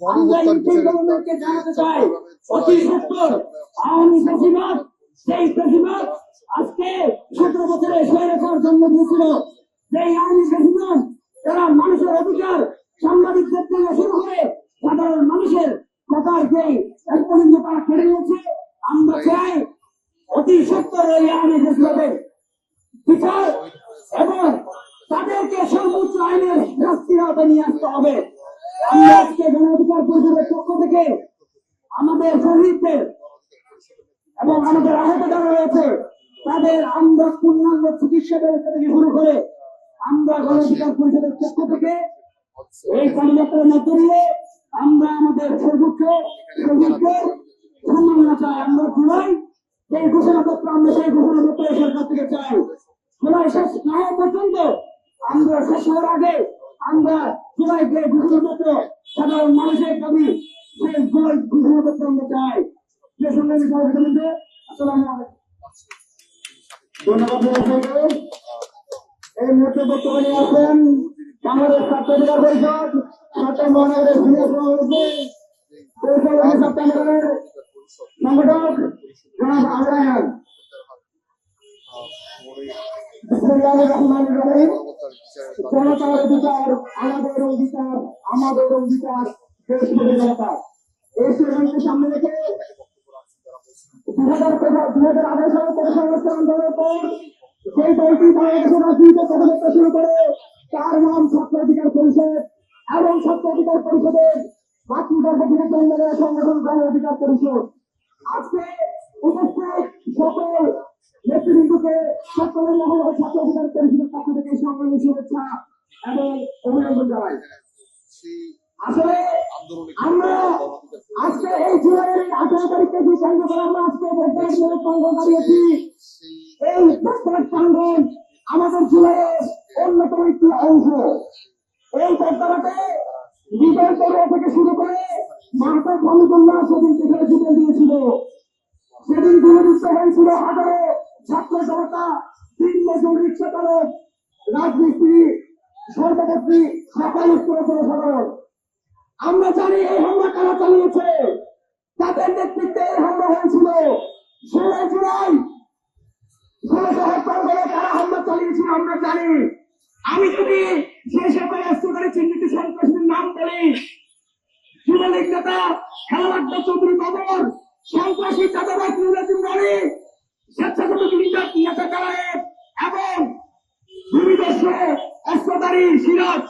গণহত্যার বিচারে জানাতে চাই অতি সত্তর আওয়ামী ফ্যাসিবাদ সেই ফ্যাসিবাদ আজকে 17 বছরে স্বৈরাচার জন্ম দিয়েছিল। সেই আওয়ামী ফ্যাসিবাদ তারা মানুষের অধিকার সাংবাদিকদের থেকে শুরু করে সাধারণ মানুষের কথার যেই এক পর্যন্ত তারা কেড়ে নিয়েছে। আমরা চাই অতি সত্তর এই আওয়ামী ফ্যাসিবাদের বিচার এবং তাদেরকে সর্বোচ্চ আইনের শাস্তির আওতায় নিয়ে আসতে হবে। আমরা আজকে গণ অধিকার পরিষদের পক্ষ থেকে আমাদের শহীদদের এবং আমাদের আহত যারা রয়েছে তাদের আমরা পূর্ণাঙ্গ চিকিৎসা ব্যবস্থা থেকে শুরু করে আমরা গণ অধিকার পরিষদের পক্ষ থেকে এই পদযাত্রার মধ্য দিয়ে আমরা আমাদের সর্বোচ্চ শহীদদের সম্মাননা চাই। আমরা জুলাই সেই ঘোষণাপত্র আমরা সেই ঘোষণাপত্র সরকার থেকে চাই। জুলাই শেষ না হওয়া পর্যন্ত আমরা শেষ হওয়ার আগে আমরা জুলাই যে ঘোষণাপত্র সাধারণ মানুষের দাবি সেই জুলাই ঘোষণাপত্র আমরা চাই। যে সংগ্রামী সহযোগিতা আসসালামু আলাইকুম। ধন্যবাদ। এই মুহূর্তে বক্তব্য নিয়ে আসেন বাংলাদেশ ছাত্র অধিকার পরিষদ চট্টগ্রাম মহানগরের সিনিয়র সভাপতি সংগঠক জনাব আমরায়ন। জনতার অধিকার আমাদের অধিকার, আমাদের অধিকার দেশ জনতা। এই স্লোগানকে সামনে রেখে 2018 সালে সংস্কার আন্দোলনের পর সেই দলটি বাংলাদেশের রাজনীতিতে পদযাত্রা শুরু করে তার নাম ছাত্র অধিকার পরিষদ এবং ছাত্র অধিকার পরিষদের মাতৃগর্ভে জন্মের সংগঠন গণ অধিকার পরিষদ। আজকে উপস্থিত সকল নেতৃবৃন্দকে সকলের মহল ছাত্র অধিকার পরিষদের পক্ষ থেকে সংগ্রামী শুভেচ্ছা এবং অভিনন্দন জানাই। আসলে আমরা আজকে এই জুলাইয়ের 18 তারিখে যে সংগঠন আমরা আজকে দাঁড়িয়েছি এই প্রাঙ্গণ আমাদের জুলাইয়ের অন্যতম একটি অংশ। এই বর্তমানে বিজয় পর্ব থেকে শুরু করে মাহবুব হামিদুল্লাহ সেদিন সেখানে জুটে দিয়েছিল। সেদিন গুলিবিদ্ধ হয়েছিল হাজারো ছাত্র জনতা, 3 জন রিক্সা চালক, রাজমিস্ত্রি, সর্বমন্ত্রী, সকল স্তরের জনসাধারণ। আমরা জানি এই হামলা কারা চালিয়েছে, তাদের নেতৃত্বে এই হামলা হয়েছিল। 16 জুলাই 16 কারা হামলা চালিয়েছিল আমরা জানি। আমি যদি সেই সকল অস্ত্রধারী চিহ্নিত সন্ত্রাসীদের নাম বলি, যুবলীগ নেতা খেলাবাদ চৌধুরী বাবর, সন্ত্রাসী চাঁদাবাদ নুরাজুল রানী, স্বেচ্ছাসেবক নেতা কারায়েব এবং ভূমিদস্যু অস্ত্রধারী সিরাজ